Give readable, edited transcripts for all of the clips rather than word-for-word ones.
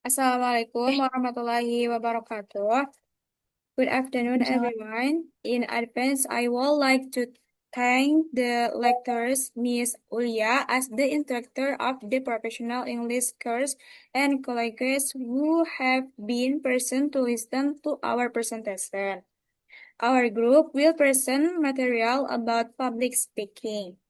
Assalamualaikum Eh, warahmatullahi wabarakatuh. Good afternoon, Waalaikumsalam. everyone. In advance, I would like to thank the lecturers, Miss Ulia, as the instructor of the professional English course, and colleagues who have been present to listen to our presentation. Our group will present material about public speaking.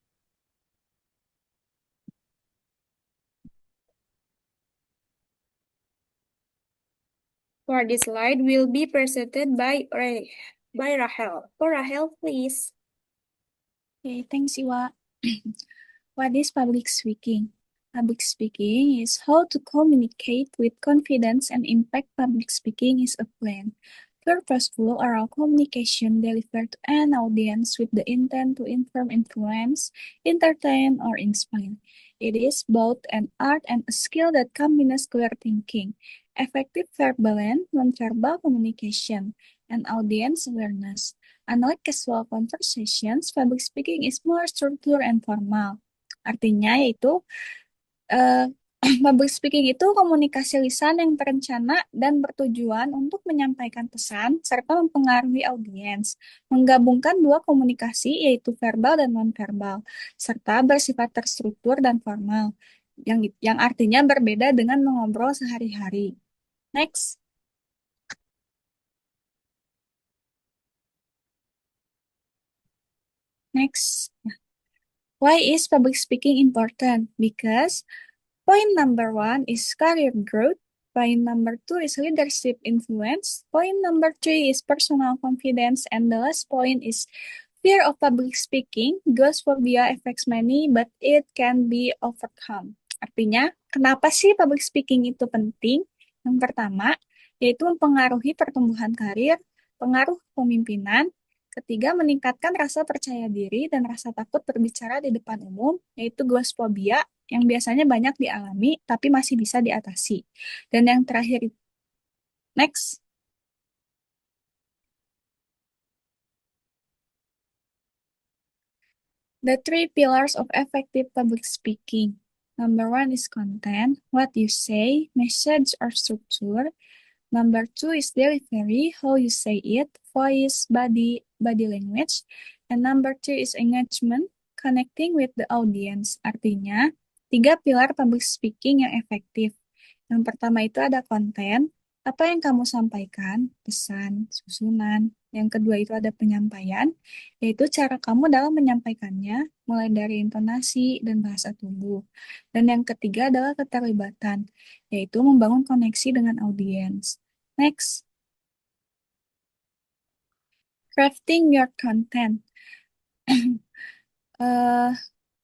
For this slide will be presented by Rahel. For Rahel, please. Okay, thanks, Iwa. What is public speaking? Public speaking is how to communicate with confidence and impact. Public speaking is a plan, purposeful oral communication delivered to an audience with the intent to inform, influence, entertain, or inspire. It is both an art and a skill that combines clear thinking, effective verbal and nonverbal communication, and audience awareness. Unlike casual conversations, public speaking is more structured and formal. Artinya yaitu eh, public speaking itu komunikasi lisan yang terencana dan bertujuan untuk menyampaikan pesan serta mempengaruhi audiens, menggabungkan dua komunikasi yaitu verbal dan nonverbal, serta bersifat terstruktur dan formal, yang artinya berbeda dengan mengobrol sehari-hari. Next. Next. Why is public speaking important? Because point number one is career growth. Point number two is leadership influence. Point number three is personal confidence. And the last point is fear of public speaking. Ghost phobia affects many, but it can be overcome. Artinya, kenapa sih public speaking itu penting? Yang pertama, yaitu mempengaruhi pertumbuhan karir, pengaruh kepemimpinan. Ketiga, meningkatkan rasa percaya diri dan rasa takut berbicara di depan umum, yaitu glosphobia, yang biasanya banyak dialami tapi masih bisa diatasi. Dan yang terakhir, next. The three pillars of effective public speaking. Number one is content, what you say, message or structure. Number two is delivery, how you say it, voice, body language. And number three is engagement, connecting with the audience. Artinya, tiga pilar public speaking yang efektif. Yang pertama itu ada konten, apa yang kamu sampaikan, pesan, susunan. Yang kedua itu ada penyampaian, yaitu cara kamu dalam menyampaikannya, mulai dari intonasi dan bahasa tubuh. Dan yang ketiga adalah keterlibatan, yaitu membangun koneksi dengan audiens. Next, crafting your content. Uh,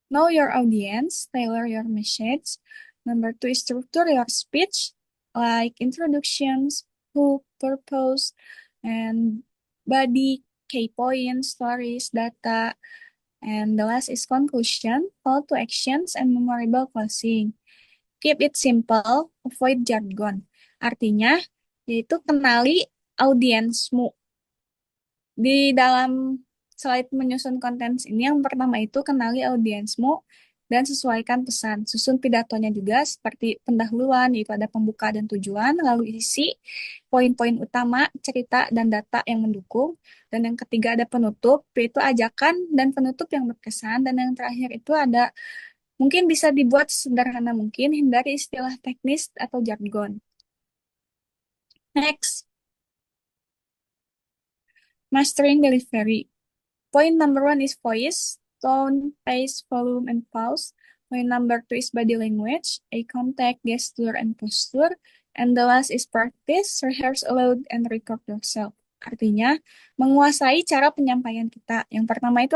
know your audience, tailor your message. Number two is structure your speech, like introductions, hook, purpose, and body, key points, stories, data. And the last is conclusion, call to actions, and memorable closing. Keep it simple, avoid jargon. Artinya, yaitu kenali audiensmu. Di dalam slide menyusun konten ini, yang pertama itu kenali audiensmu dan sesuaikan pesan. Susun pidatonya juga seperti pendahuluan, yaitu ada pembuka dan tujuan, lalu isi poin-poin utama, cerita dan data yang mendukung. Dan yang ketiga ada penutup, yaitu ajakan dan penutup yang berkesan. Dan yang terakhir itu ada mungkin bisa dibuat sederhana mungkin, hindari istilah teknis atau jargon. Next, mastering delivery. Point number one is voice, tone, pace, volume, and pause. Point number two is body language, eye contact, gesture, and posture. And the last is practice, rehearse aloud, and record yourself. Artinya, menguasai cara penyampaian kita. Yang pertama itu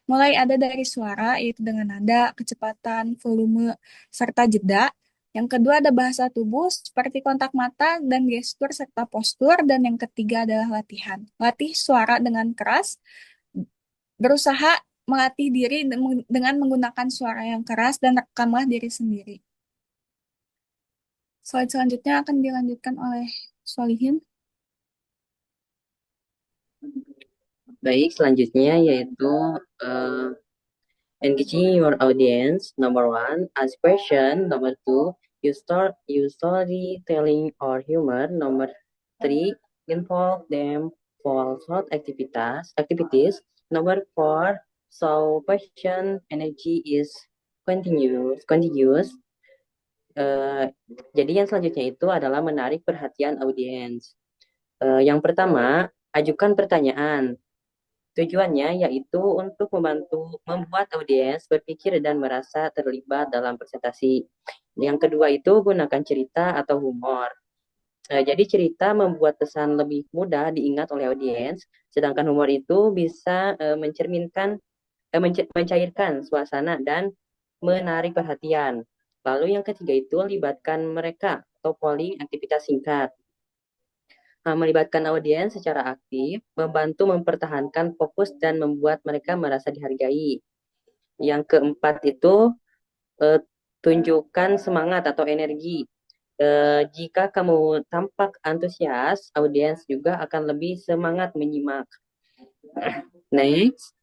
mulai ada dari suara, yaitu dengan nada, kecepatan, volume, serta jeda. Yang kedua ada bahasa tubuh, seperti kontak mata dan gestur serta postur. Dan yang ketiga adalah latihan. Latih suara dengan keras, berusaha melatih diri dengan menggunakan suara yang keras dan rekamlah diri sendiri. Slide selanjutnya akan dilanjutkan oleh Solihin. Baik, selanjutnya yaitu engaging your audience. Number one, ask question. Number two, use storytelling or humor. Nomor 3, involve them for short activities. Nomor 4, so passion energy is continuous. Jadi yang selanjutnya itu adalah menarik perhatian audiens. Yang pertama, ajukan pertanyaan. Tujuannya yaitu untuk membantu membuat audiens berpikir dan merasa terlibat dalam presentasi. Yang kedua itu gunakan cerita atau humor. Jadi cerita membuat pesan lebih mudah diingat oleh audiens, sedangkan humor itu bisa mencairkan suasana dan menarik perhatian. Lalu yang ketiga itu libatkan mereka atau polling aktivitas singkat. Melibatkan audiens secara aktif, membantu mempertahankan fokus dan membuat mereka merasa dihargai. Yang keempat itu tunjukkan semangat atau energi. Jika kamu tampak antusias, audiens juga akan lebih semangat menyimak. Next.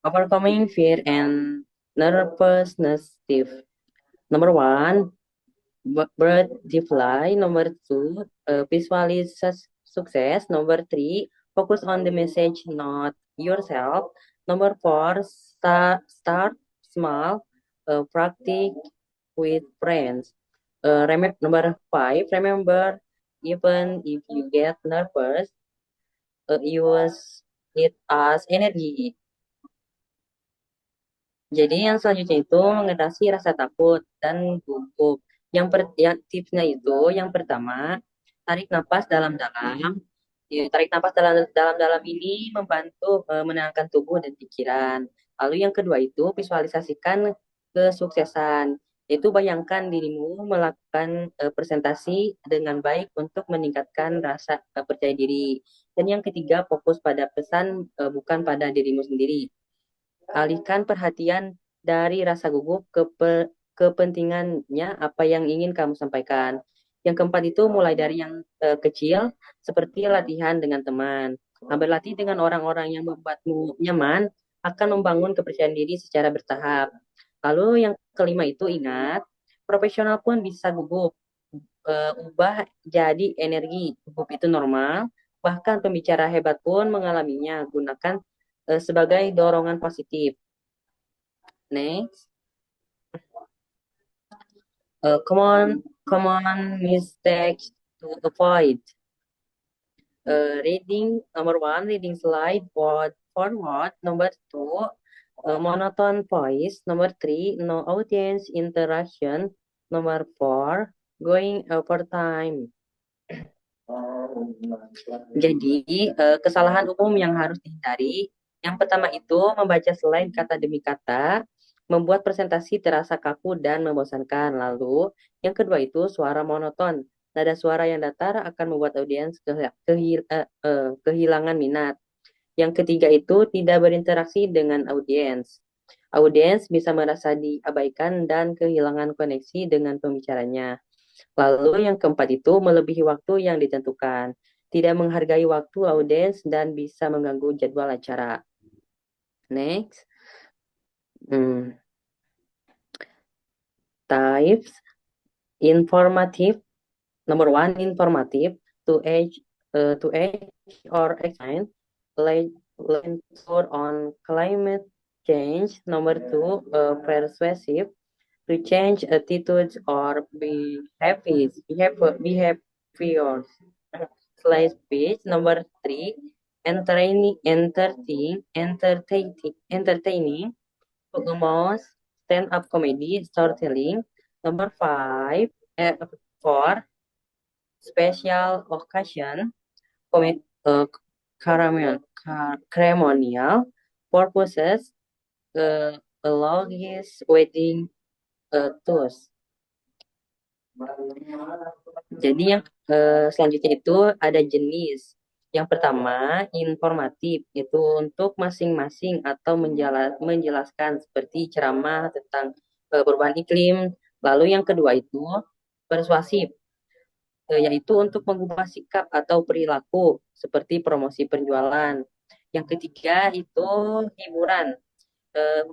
Overcoming fear and nervousness. Number 1, Birdfly. Number 2, visualize success. Number 3, focus on the message, not yourself. Number 4, start small, practice with friends. Number 5, remember, even if you get nervous, use it as energy. Jadi yang selanjutnya itu mengatasi rasa takut dan gugup. Tipsnya itu yang pertama, tarik napas dalam-dalam. Ya, tarik napas dalam-dalam ini membantu menenangkan tubuh dan pikiran. Lalu yang kedua itu visualisasikan kesuksesan. Itu bayangkan dirimu melakukan presentasi dengan baik untuk meningkatkan rasa percaya diri. Dan yang ketiga, fokus pada pesan bukan pada dirimu sendiri. Alihkan perhatian dari rasa gugup ke kepentingannya apa yang ingin kamu sampaikan. Yang keempat itu mulai dari yang kecil, seperti latihan dengan teman. Berlatih dengan orang-orang yang membuatmu nyaman akan membangun kepercayaan diri secara bertahap. Lalu yang kelima itu ingat, profesional pun bisa gugup. Ubah jadi energi. Gugup itu normal. Bahkan pembicara hebat pun mengalaminya. Gunakan sebagai dorongan positif. Next. Common mistakes to avoid. Number 1, reading slide forward. Number 2, monotone voice. Number 3, no audience interaction. Number 4, going over time. Jadi, kesalahan umum yang harus dihindari. Yang pertama itu membaca slide kata demi kata, membuat presentasi terasa kaku dan membosankan. Lalu, yang kedua itu suara monoton. Nada suara yang datar akan membuat audiens kehilangan minat. Yang ketiga itu tidak berinteraksi dengan audiens. Audiens bisa merasa diabaikan dan kehilangan koneksi dengan pembicaranya. Lalu yang keempat itu melebihi waktu yang ditentukan. Tidak menghargai waktu audiens dan bisa mengganggu jadwal acara. Next. Types. Informative. Number 1, informative. To age or explain. Lecture on climate change. Number 2, persuasive. To change attitudes or behaviors. Slide speech. Number 3, entertaining, humorous, stand-up comedy, storytelling. Number 4, special occasion, ceremonial purposes, allow his wedding toast. Jadi yang selanjutnya itu ada jenis. Yang pertama, informatif, itu untuk masing-masing atau menjelaskan seperti ceramah tentang perubahan iklim. Lalu yang kedua itu persuasif, yaitu untuk mengubah sikap atau perilaku seperti promosi penjualan. Yang ketiga itu hiburan, eh,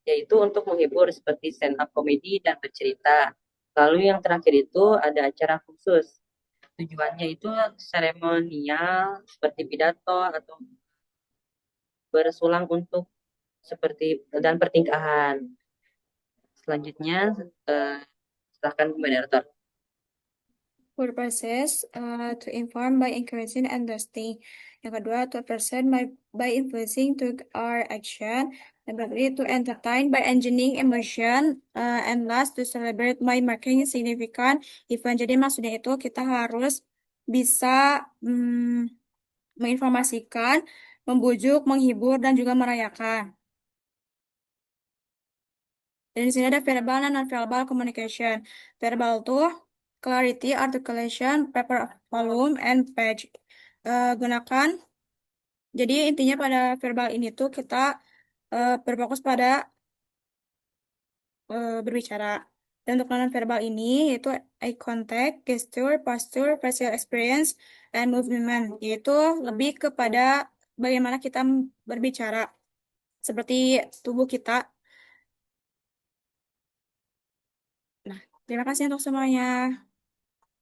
yaitu untuk menghibur seperti stand up komedi dan bercerita. Lalu yang terakhir itu ada acara khusus. Tujuannya itu seremonial seperti pidato atau bersulang untuk seperti dan pertingkahan. Selanjutnya, eh, silakan moderator. Purposes to inform by encouraging and understanding. Yang kedua, to present by influencing to our action. Yang ketiga, to entertain by engineering emotion. And last, to celebrate by marking significant event. Jadi maksudnya itu kita harus bisa menginformasikan, membujuk, menghibur, dan juga merayakan. Dan di sini ada verbal dan non-verbal communication. Verbal tuh clarity, articulation, paper volume, and page. Gunakan. Jadi intinya pada verbal ini tuh kita berfokus pada berbicara. Dan untuk non-verbal ini yaitu eye contact, gesture, posture, facial experience, and movement. Yaitu lebih kepada bagaimana kita berbicara. Seperti tubuh kita. Nah, terima kasih untuk semuanya.